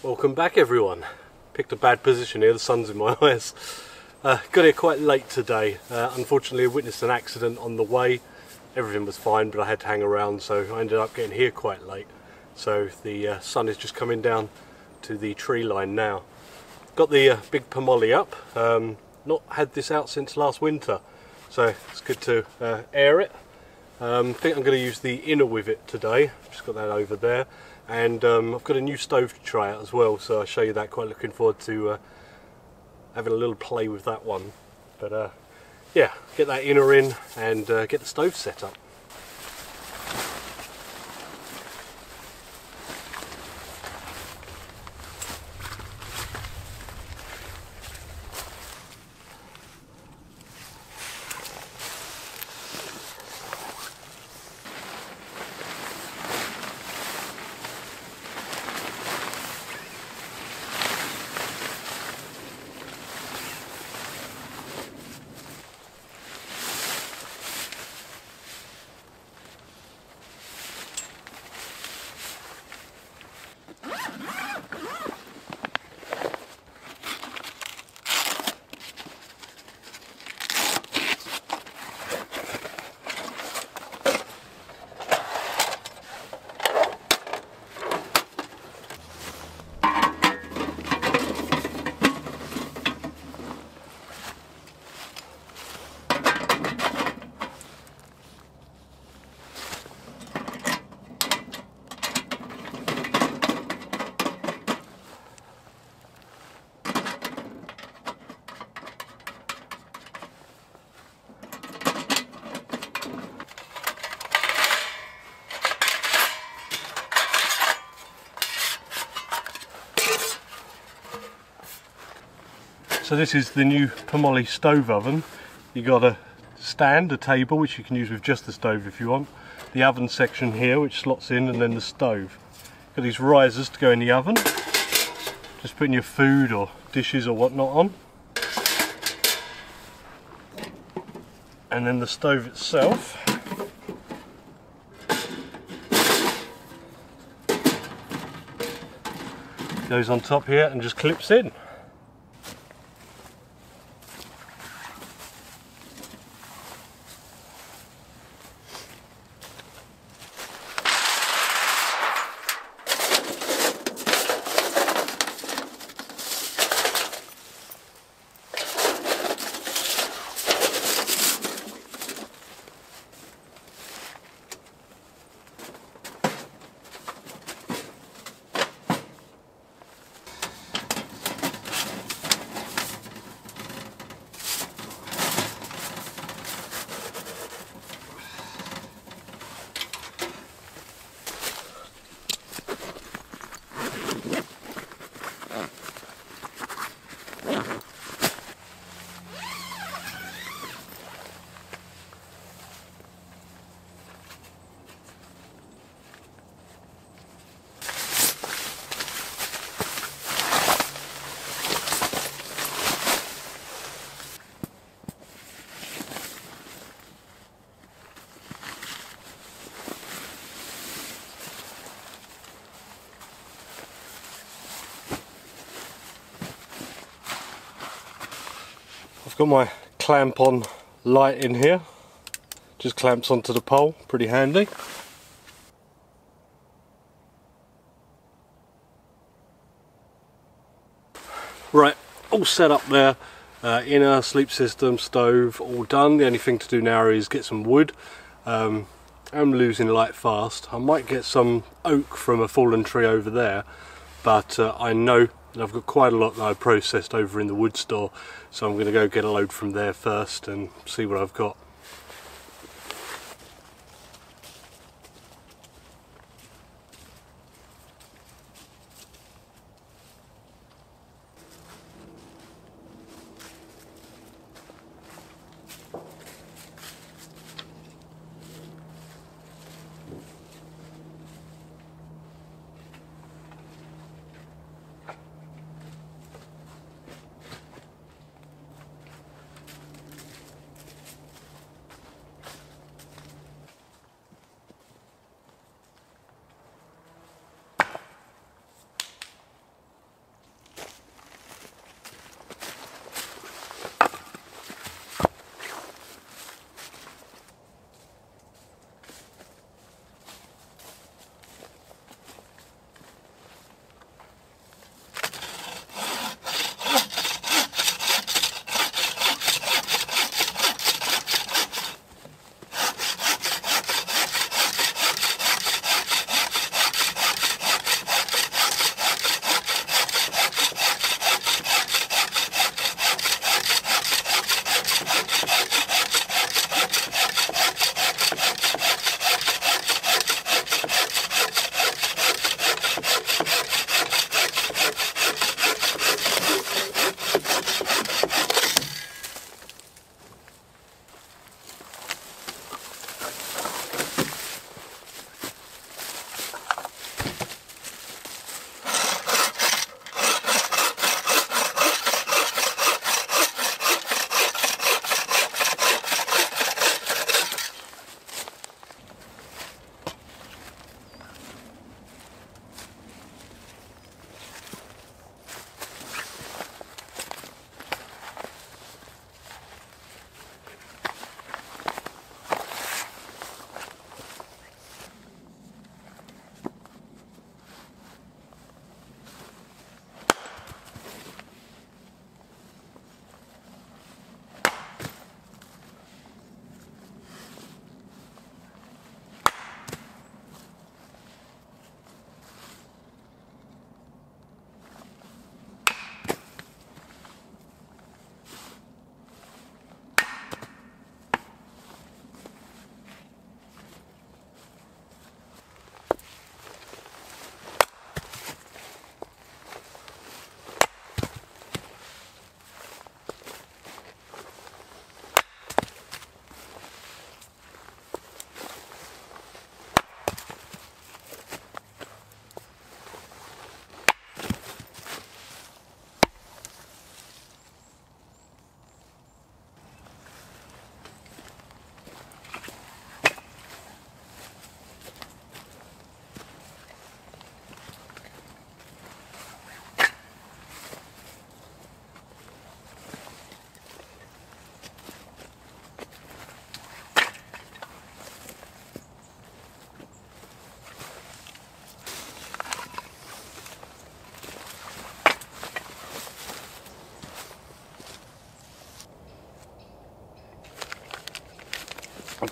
Welcome back everyone. Picked a bad position here, the sun's in my eyes. Got here quite late today. Unfortunately I witnessed an accident on the way. Everything was fine but I had to hang around, so I ended up getting here quite late. So the sun is just coming down to the tree line now. Got the big pomoly up. Not had this out since last winter, so it's good to air it. I think I'm going to use the inner with it today. Just got that over there. And I've got a new stove to try out as well, so I'll show you that. Quite looking forward to having a little play with that one. But yeah, get that inner in and get the stove set up. So this is the new pomoly stove oven. You got a stand, a table, which you can use with just the stove if you want. The oven section here, which slots in, and then the stove. Got these risers to go in the oven. Just putting your food or dishes or whatnot on. And then the stove itself. Goes on top here and just clips in. I've got my clamp on light in here, just clamps onto the pole, pretty handy. Right, all set up there, inner, sleep system, stove, all done. The only thing to do now is get some wood. I'm losing light fast. I might get some oak from a fallen tree over there, but I know I've got quite a lot that I processed over in the wood store, so I'm going to go get a load from there first and see what I've got.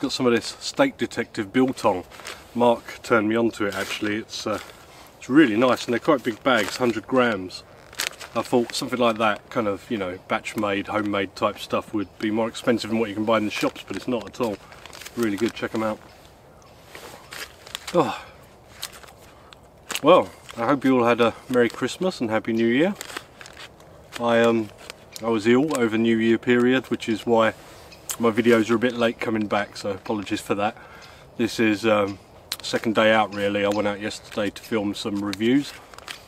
got some of this Steak Detective biltong. Mark turned me onto it actually. It's really nice, and they're quite big bags, 100 grams. I thought something like that, kind of, you know, batch made, homemade type stuff would be more expensive than what you can buy in the shops, but it's not at all. Really good, check them out. Oh. Well, I hope you all had a Merry Christmas and Happy New Year. I was ill over New Year period, which is why my videos are a bit late coming back, so apologies for that. This is second day out really. I went out yesterday to film some reviews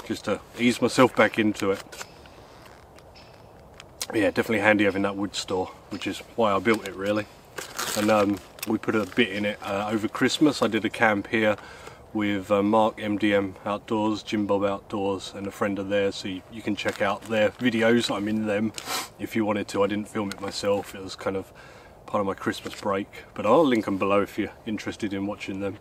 just to ease myself back into it. Yeah, definitely handy having that wood store, which is why I built it really. And we put a bit in it over Christmas. I did a camp here with Mark MDM Outdoors, Jim Bob Outdoors, and a friend of theirs, so you can check out their videos. I'm in them if you wanted to. I didn't film it myself, it was kind of part of my Christmas break, but I'll link them below if you're interested in watching them.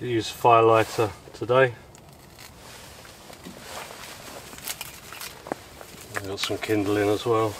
Use firelighter today. Got some kindling as well.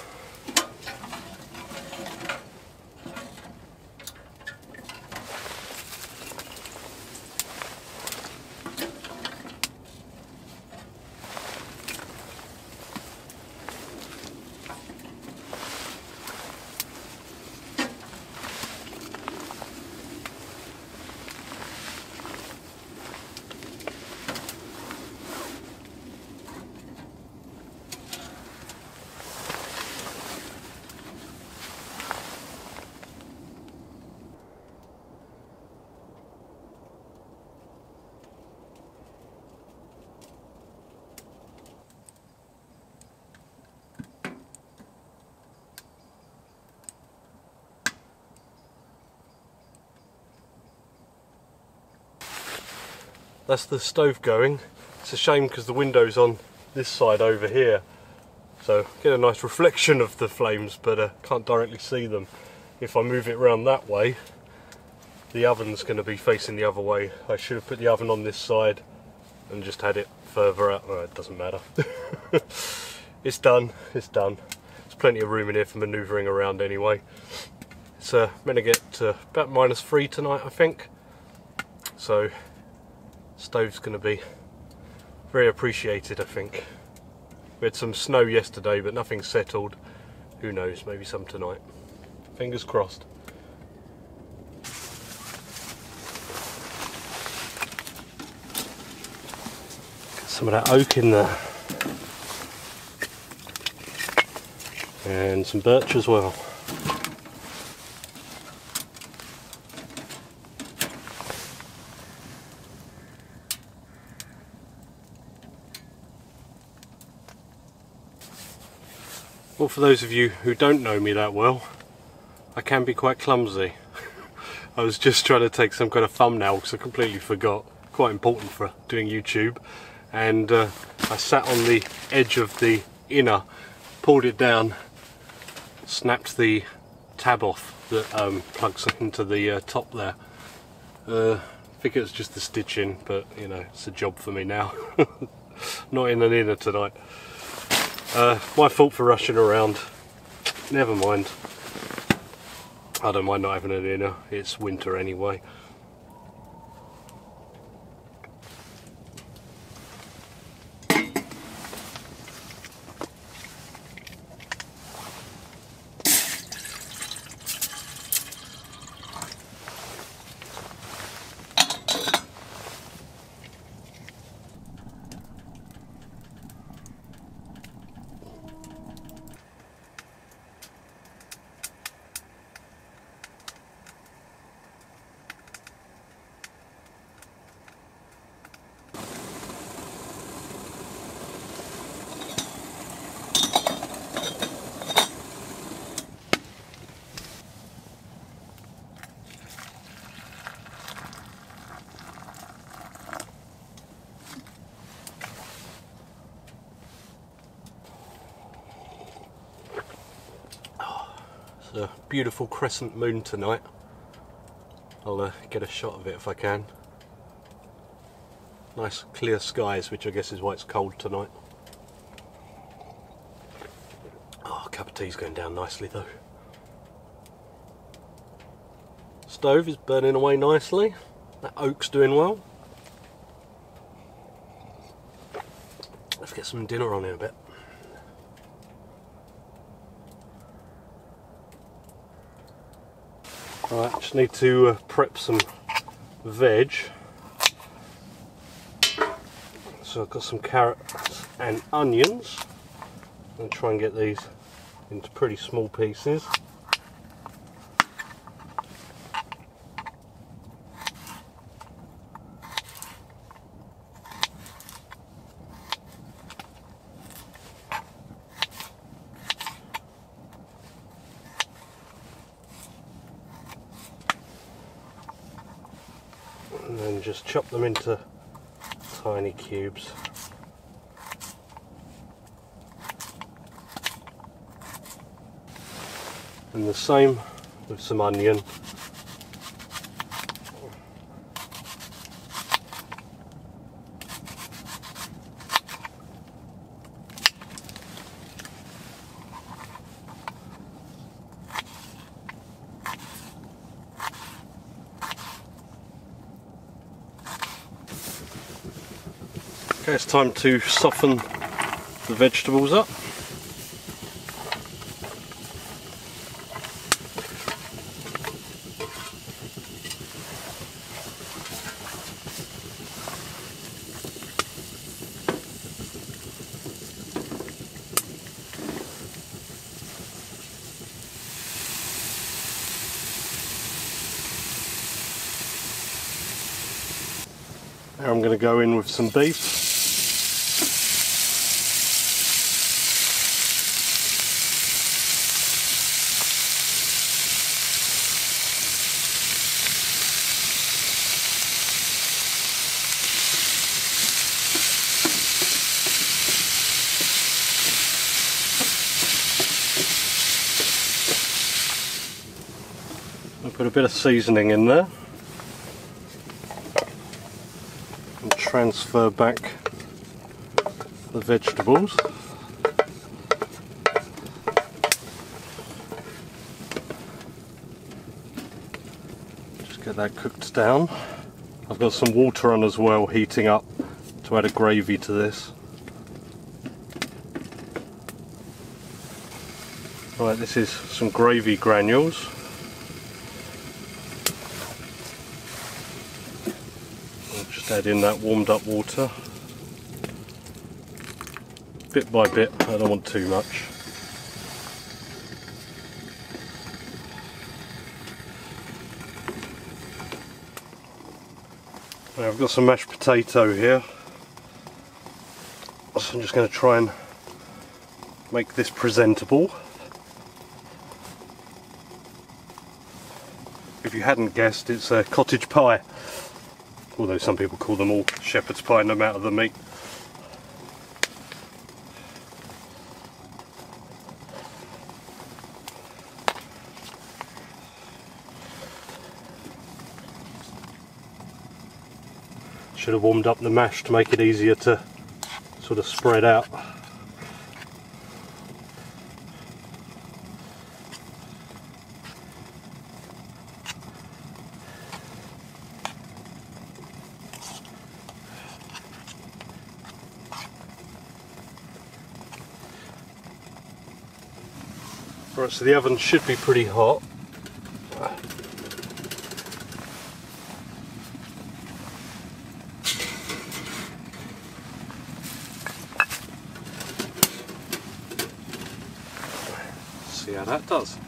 That's the stove going. It's a shame because the window's on this side over here, so get a nice reflection of the flames, but can't directly see them. If I move it around that way, the oven's going to be facing the other way. I should have put the oven on this side and just had it further out. Oh, it doesn't matter. It's done, it's done. There's plenty of room in here for manoeuvring around anyway. It's meant to get to about -3 tonight, I think, so stove's going to be very appreciated, I think. We had some snow yesterday, but nothing settled. Who knows, maybe some tonight. Fingers crossed. Get some of that oak in there. And some birch as well. Well, for those of you who don't know me that well, I can be quite clumsy. I was just trying to take some kind of thumbnail because I completely forgot. Quite important for doing YouTube. And I sat on the edge of the inner, pulled it down, snapped the tab off that plugs into the top there. I think it was just the stitching, but you know, it's a job for me now. Not in an inner tonight. My fault for rushing around. Never mind. I don't mind not having an inner. It's winter anyway. It's a beautiful crescent moon tonight. I'll get a shot of it if I can. Nice clear skies, which I guess is why it's cold tonight. Oh, a cup of tea's going down nicely though. Stove is burning away nicely. That oak's doing well. Let's get some dinner on in a bit. Right, just need to prep some veg. So I've got some carrots and onions. I'm going to try and get these into pretty small pieces. And then just chop them into tiny cubes. And the same with some onion. Okay, it's time to soften the vegetables up. Now I'm going to go in with some beef. I'll put a bit of seasoning in there and transfer back the vegetables. Just get that cooked down. I've got some water on as well, heating up to add a gravy to this. Right, this is some gravy granules. Add in that warmed up water, bit by bit. I don't want too much. Now I've got some mashed potato here, so I'm just going to try and make this presentable. If you hadn't guessed, it's a cottage pie. Although some people call them all shepherd's pie, no matter the meat. Should have warmed up the mash to make it easier to sort of spread out. Right, so the oven should be pretty hot. See how that does.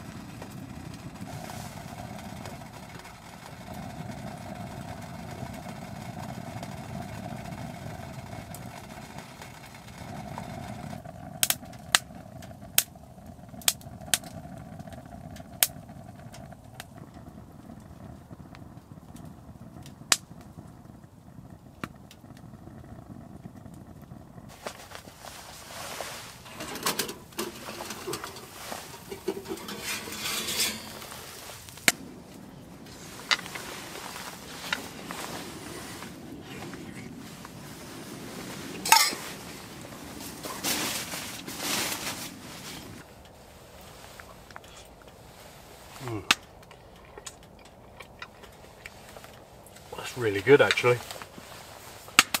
Really good actually.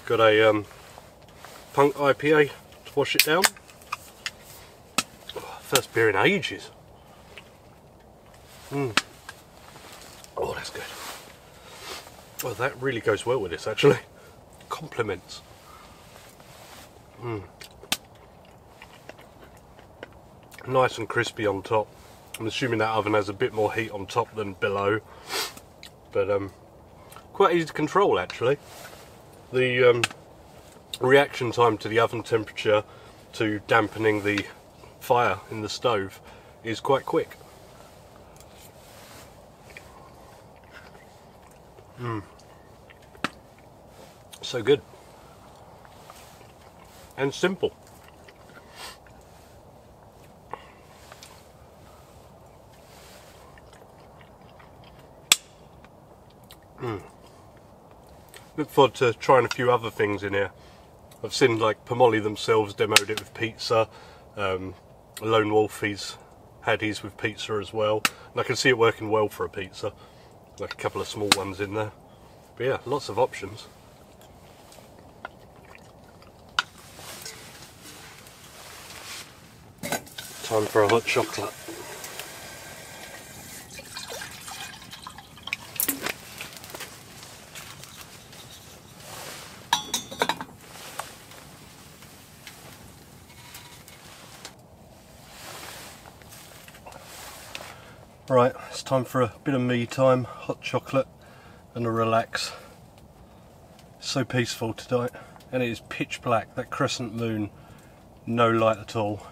Got a Punk IPA to wash it down. Oh, first beer in ages. Oh, that's good. Well, that really goes well with this actually. Compliments. Nice and crispy on top. I'm assuming that oven has a bit more heat on top than below, but quite easy to control actually. The reaction time to the oven temperature to dampening the fire in the stove is quite quick. So good and simple. Look forward to trying a few other things in here. I've seen like Pomoly themselves demoed it with pizza. Lone Wolf, he's had his with pizza as well. And I can see it working well for a pizza. Like a couple of small ones in there. But yeah, lots of options. Time for a hot chocolate. Right, it's time for a bit of me time, hot chocolate and a relax. So peaceful tonight, and it is pitch black. That crescent moon, no light at all.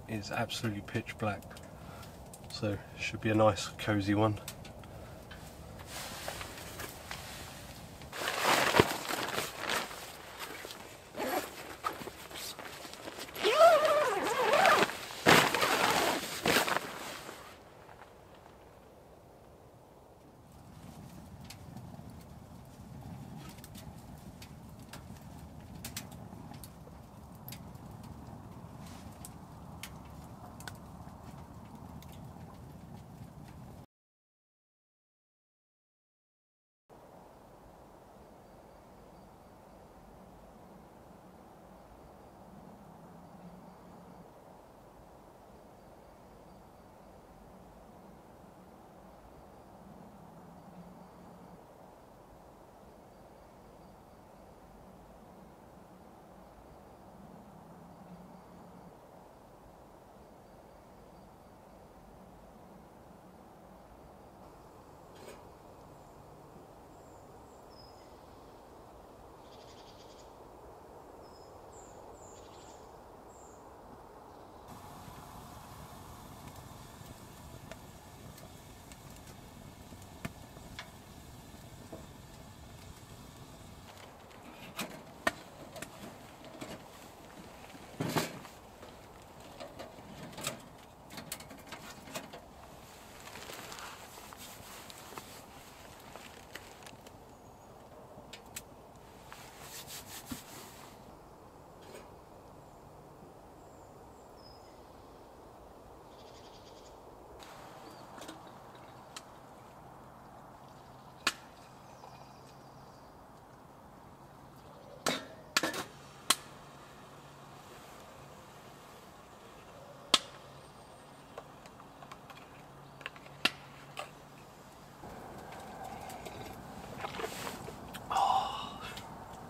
It's absolutely pitch black. So should be a nice cozy one.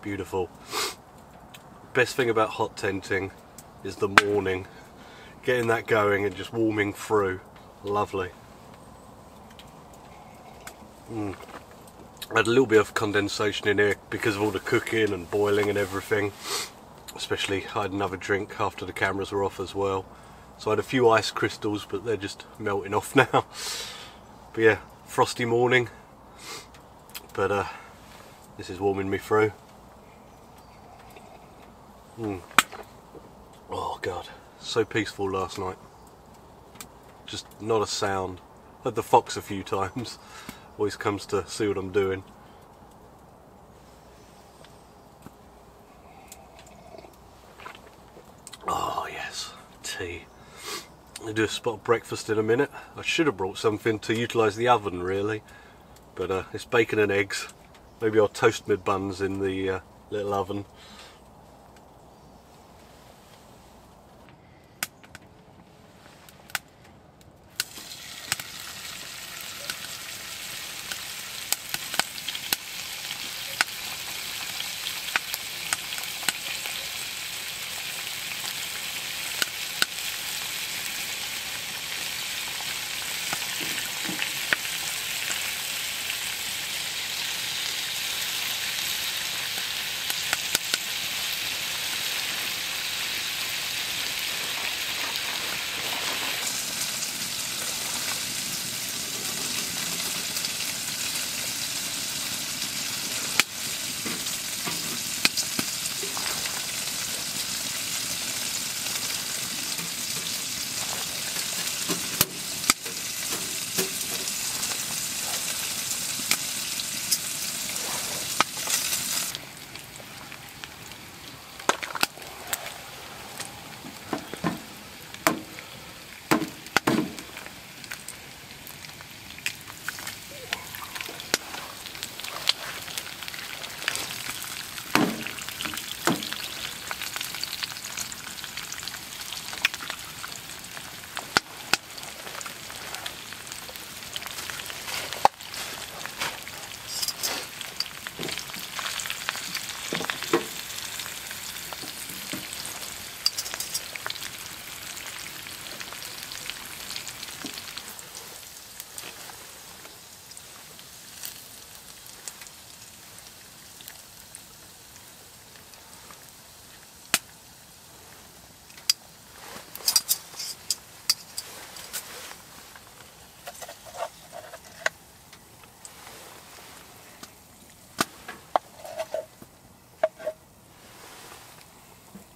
Beautiful. Best thing about hot tenting is the morning. Getting that going and just warming through. Lovely. I had a little bit of condensation in here because of all the cooking and boiling and everything. Especially I had another drink after the cameras were off as well. So I had a few ice crystals, but they're just melting off now. But yeah, frosty morning. But this is warming me through. Oh god, so peaceful last night. Just not a sound. Heard the fox a few times. Always comes to see what I'm doing. Oh yes, tea. I'll do a spot of breakfast in a minute. I should have brought something to utilise the oven really, but it's bacon and eggs. Maybe I'll toast my buns in the little oven.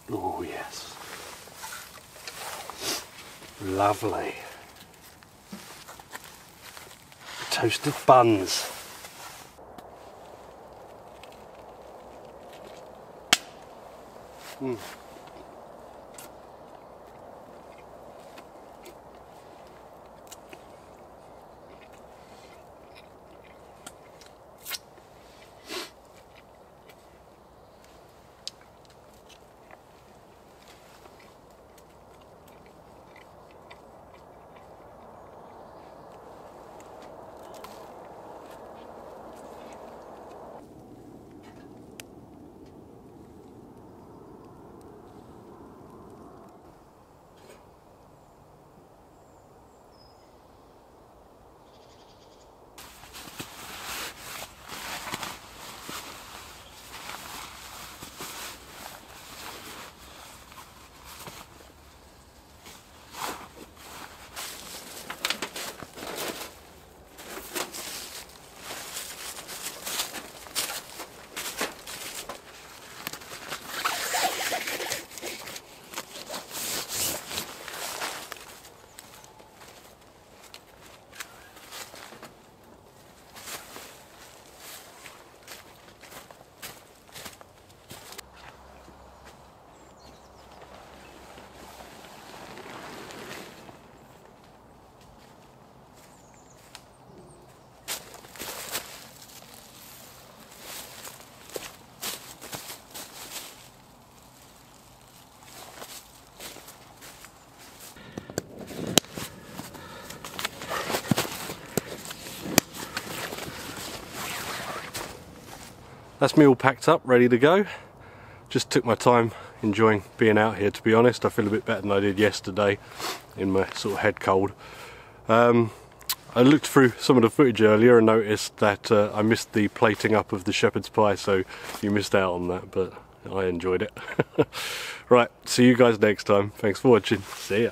Oh yes, lovely. Toasted buns. That's me all packed up, ready to go. Just took my time enjoying being out here, to be honest. I feel a bit better than I did yesterday in my sort of head cold. I looked through some of the footage earlier and noticed that I missed the plating up of the shepherd's pie, so you missed out on that, but I enjoyed it. Right, see you guys next time. Thanks for watching. See ya.